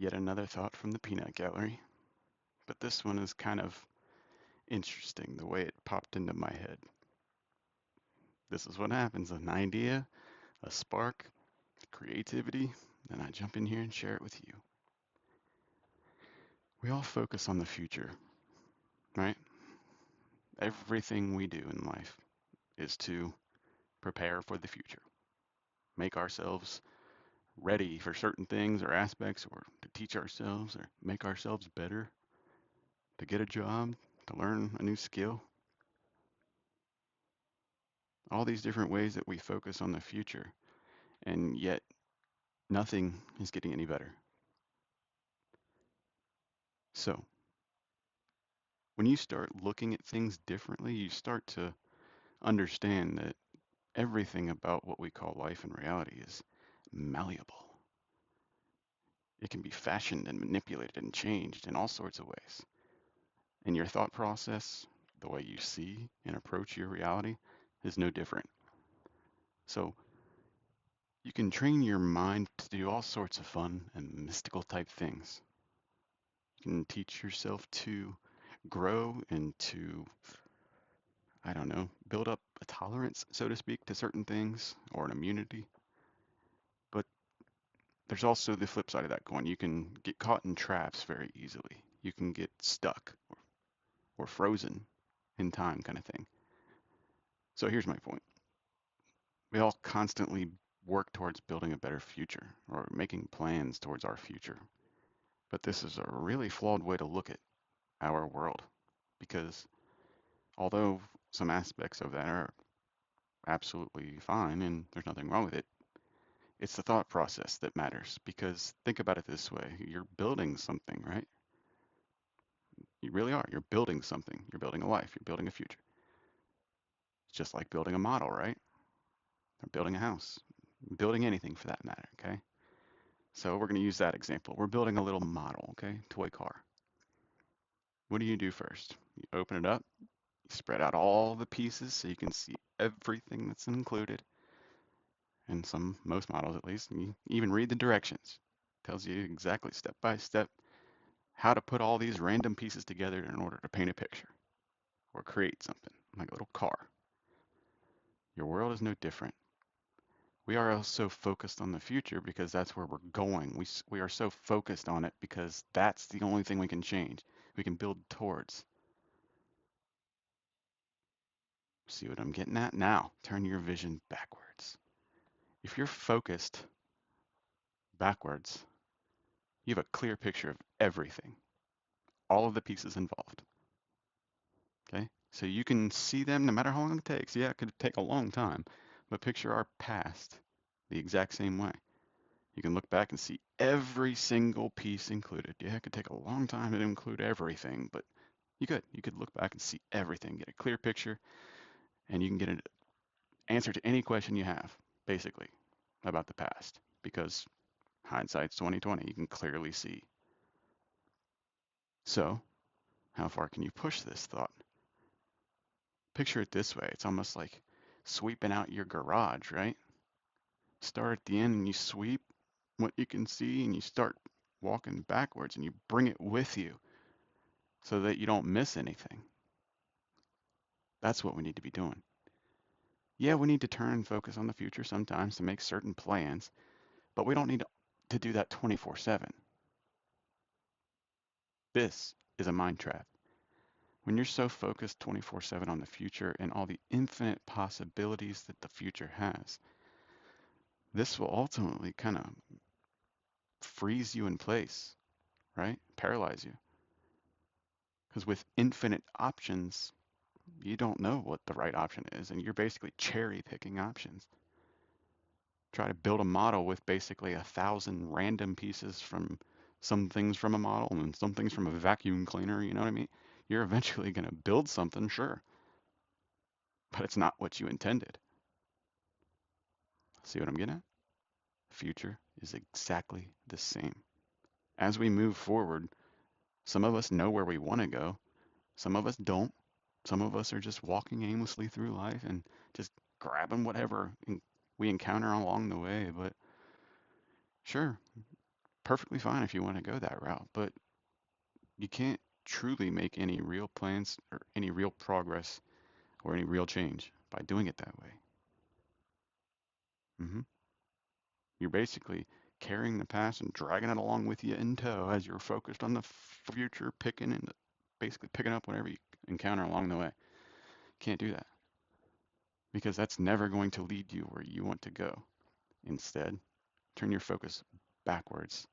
Yet another thought from the peanut gallery, but this one is kind of interesting the way it popped into my head. This is what happens, an idea, a spark, creativity, then I jump in here and share it with you. We all focus on the future, right? Everything we do in life is to prepare for the future, make ourselves ready for certain things or aspects, or to teach ourselves or make ourselves better, to get a job, to learn a new skill. All these different ways that we focus on the future, and yet nothing is getting any better. So, when you start looking at things differently, you start to understand that everything about what we call life and reality is malleable. It can be fashioned and manipulated and changed in all sorts of ways. And your thought process, the way you see and approach your reality, is no different. So, you can train your mind to do all sorts of fun and mystical type things. You can teach yourself to grow and to, I don't know, build up a tolerance, so to speak, to certain things or an immunity. But there's also the flip side of that coin. You can get caught in traps very easily. You can get stuck or frozen in time, kind of thing. So here's my point. We all constantly work towards building a better future or making plans towards our future. But this is a really flawed way to look at our world because although some aspects of that are absolutely fine and there's nothing wrong with it, it's the thought process that matters. Because think about it this way, you're building something, right? You really are. You're building something. You're building a life. You're building a future. It's just like building a model, right? Or building a house, building anything for that matter, okay? So we're going to use that example. We're building a little model, okay? Toy car. What do you do first? You open it up, you spread out all the pieces so you can see everything that's included. And most models at least, and you even read the directions. It tells you exactly step by step how to put all these random pieces together in order to paint a picture or create something like a little car. Your world is no different. We are also focused on the future because that's where we're going. We are so focused on it because that's the only thing we can change. We can build towards. See what I'm getting at? Now, turn your vision backwards. If you're focused backwards, you have a clear picture of everything, all of the pieces involved. Okay? So you can see them no matter how long it takes. Yeah, it could take a long time, but picture our past the exact same way. You can look back and see every single piece included. Yeah, it could take a long time to include everything, but you could. You could look back and see everything, get a clear picture, and you can get an answer to any question you have, basically, about the past. Because hindsight's 2020, you can clearly see. So, how far can you push this thought? Picture it this way. It's almost like sweeping out your garage, right? Start at the end and you sweep what you can see and you start walking backwards and you bring it with you so that you don't miss anything. That's what we need to be doing. Yeah, we need to turn and focus on the future sometimes to make certain plans, but we don't need to do that 24/7. This is a mind trap. When you're so focused 24/7 on the future and all the infinite possibilities that the future has, this will ultimately kind of freeze you in place, right? Paralyze you. Because with infinite options, you don't know what the right option is, and you're basically cherry picking options. Try to build a model with basically 1,000 random pieces from some things from a model and some things from a vacuum cleaner, you know what I mean? You're eventually going to build something, sure, but it's not what you intended. See what I'm getting at? The future is exactly the same. As we move forward, some of us know where we want to go, some of us don't. Some of us are just walking aimlessly through life and just grabbing whatever we encounter along the way. But sure, Perfectly fine if you want to go that route, but you can't truly make any real plans or any real progress or any real change by doing it that way. hmm You're basically carrying the past and dragging it along with you in tow as you're focused on the future, picking and basically picking up whatever you encounter along the way. Can't do that because that's never going to lead you where you want to go. Instead, turn your focus backwards.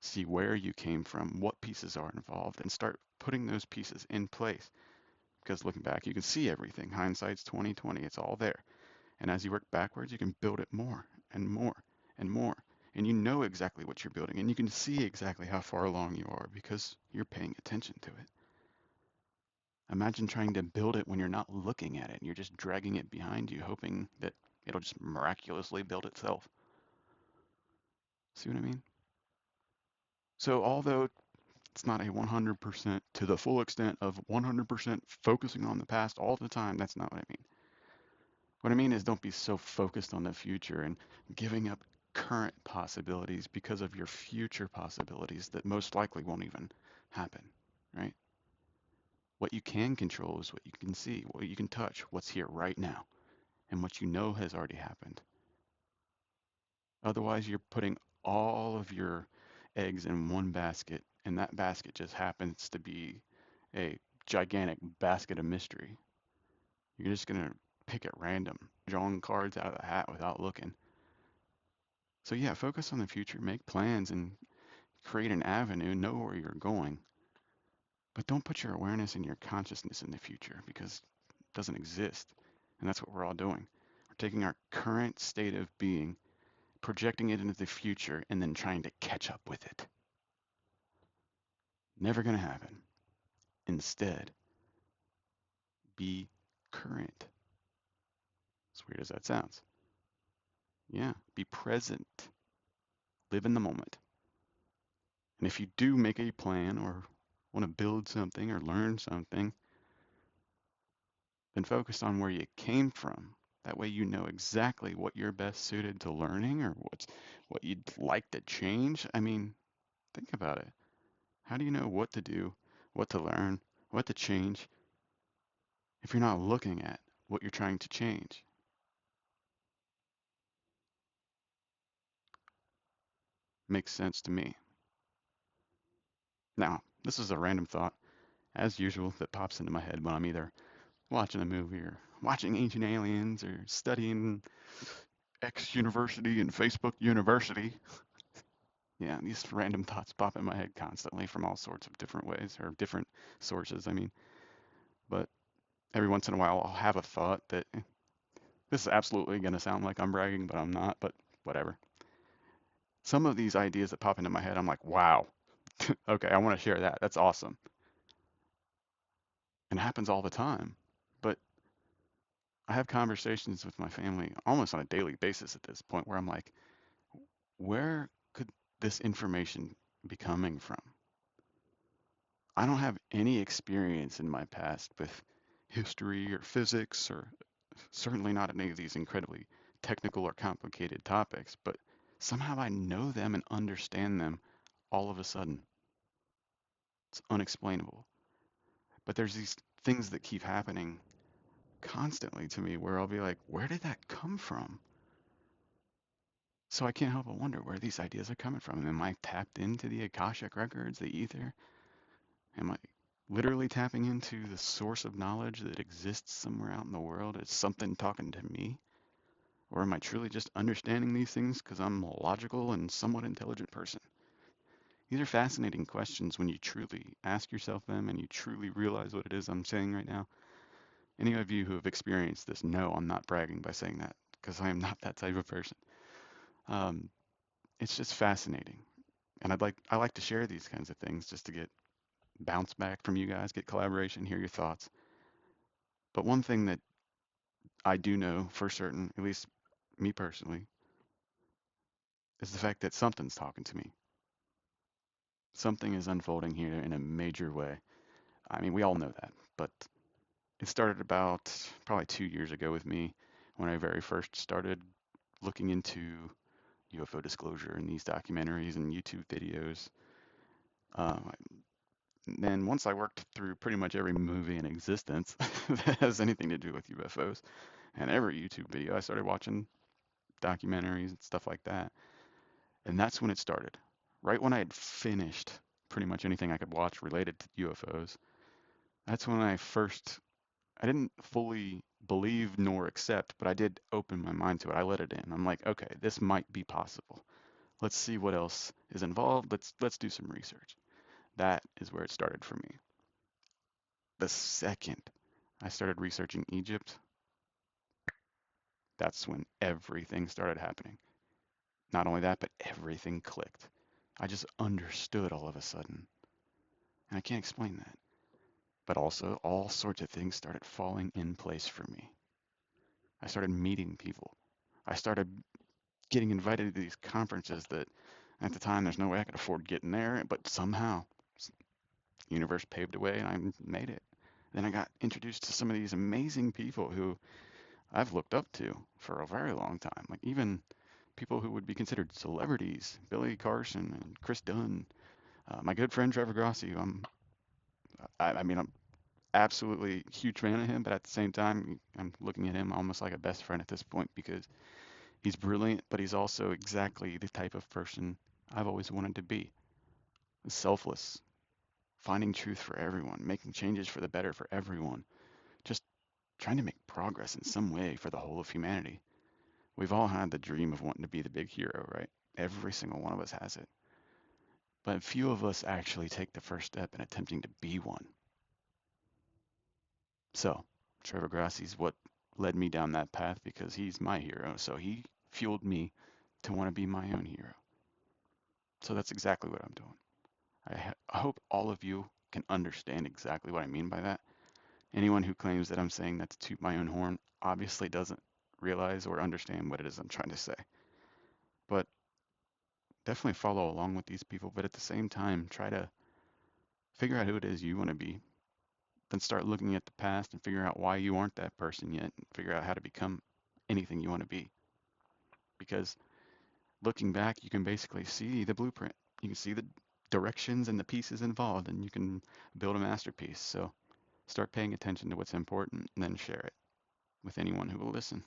See where you came from, what pieces are involved, and start putting those pieces in place. Because looking back, you can see everything. Hindsight's 2020. It's all there. And as you work backwards, you can build it more and more and more. And you know exactly what you're building, and you can see exactly how far along you are because you're paying attention to it. Imagine trying to build it when you're not looking at it and you're just dragging it behind you, hoping that it'll just miraculously build itself. See what I mean? So, although it's not a 100% to the full extent of 100% focusing on the past all the time, that's not what I mean. What I mean is don't be so focused on the future and giving up current possibilities because of your future possibilities that most likely won't even happen, right? What you can control is what you can see, what you can touch, what's here right now, and what you know has already happened. Otherwise, you're putting all of your eggs in one basket, and that basket just happens to be a gigantic basket of mystery. You're just going to pick at random, drawing cards out of the hat without looking. So, yeah, focus on the future, make plans, and create an avenue, know where you're going. But don't put your awareness and your consciousness in the future because it doesn't exist. And that's what we're all doing. We're taking our current state of being, projecting it into the future, and then trying to catch up with it. Never going to happen. Instead, be current. As weird as that sounds. Yeah, be present. Live in the moment. And if you do make a plan or want to build something or learn something, then focus on where you came from. That way you know exactly what you're best suited to learning or what you'd like to change. I mean, think about it. How do you know what to do, what to learn, what to change if you're not looking at what you're trying to change? Makes sense to me. Now, this is a random thought, as usual, that pops into my head when I'm either watching a movie or watching Ancient Aliens or studying X University and Facebook University. Yeah, these random thoughts pop in my head constantly from all sorts of different ways or different sources. I mean, but every once in a while I'll have a thought that this is absolutely going to sound like I'm bragging, but I'm not, but whatever. Some of these ideas that pop into my head, I'm like, wow, okay, I want to share that. That's awesome. And it happens all the time. But I have conversations with my family almost on a daily basis at this point where I'm like, where could this information be coming from? I don't have any experience in my past with history or physics, or certainly not any of these incredibly technical or complicated topics, but somehow I know them and understand them all of a sudden. It's unexplainable. But there's these things that keep happening constantly to me where I'll be like, where did that come from? So I can't help but wonder where these ideas are coming from. Am I tapped into the Akashic records, the ether? Am I literally tapping into the source of knowledge that exists somewhere out in the world? Is something talking to me? Or am I truly just understanding these things because I'm a logical and somewhat intelligent person? These are fascinating questions when you truly ask yourself them and you truly realize what it is I'm saying right now. Any of you who have experienced this know I'm not bragging by saying that because I am not that type of person. Um, it's just fascinating. And I like to share these kinds of things just to get bounce back from you guys, get collaboration, hear your thoughts. But one thing that I do know for certain, at least me personally, is the fact that something's talking to me. Something is unfolding here in a major way. I mean, we all know that, but it started about probably 2 years ago with me when I very first started looking into UFO disclosure in these documentaries and YouTube videos. Uh, then once I worked through pretty much every movie in existence that has anything to do with UFOs and every YouTube video, I started watching documentaries and stuff like that. And that's when it started. Right when I had finished pretty much anything I could watch related to UFOs, that's when I didn't fully believe nor accept, but I did open my mind to it. I let it in. I'm like, okay, this might be possible. Let's see what else is involved. Let's do some research. That is where it started for me. The second I started researching Egypt, that's when everything started happening. Not only that, but everything clicked. I just understood all of a sudden. And I can't explain that. But also, all sorts of things started falling in place for me. I started meeting people. I started getting invited to these conferences that at the time there's no way I could afford getting there, but somehow the universe paved a way and I made it. Then I got introduced to some of these amazing people who I've looked up to for a very long time. Like even people who would be considered celebrities, Billy Carson and Chris Dunn, my good friend Trevor Grossi. I mean, I'm absolutely huge fan of him, but at the same time, I'm looking at him almost like a best friend at this point because he's brilliant, but he's also exactly the type of person I've always wanted to be. Selfless, finding truth for everyone, making changes for the better for everyone, just trying to make progress in some way for the whole of humanity. We've all had the dream of wanting to be the big hero, right? Every single one of us has it. But few of us actually take the first step in attempting to be one. So, Trevor Grassi's what led me down that path because he's my hero. So he fueled me to want to be my own hero. So that's exactly what I'm doing. I hope all of you can understand exactly what I mean by that. Anyone who claims that I'm saying that to toot my own horn obviously doesn't realize or understand what it is I'm trying to say. But definitely follow along with these people, but at the same time, try to figure out who it is you want to be. Then start looking at the past and figure out why you aren't that person yet and figure out how to become anything you want to be. Because looking back, you can basically see the blueprint. You can see the directions and the pieces involved, and you can build a masterpiece. So start paying attention to what's important and then share it with anyone who will listen.